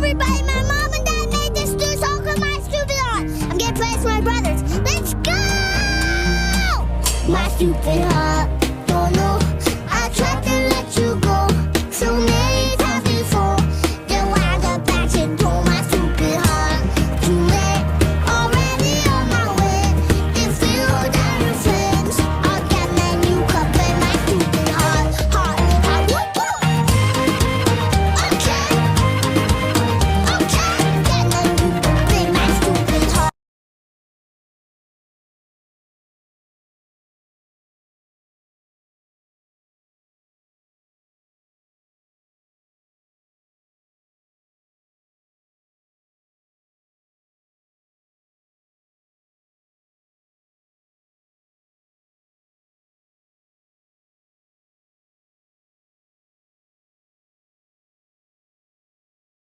everybody, my mom and dad made this stew, so come my stupid heart. I'm getting plans for my brothers. Let's go! My stupid heart.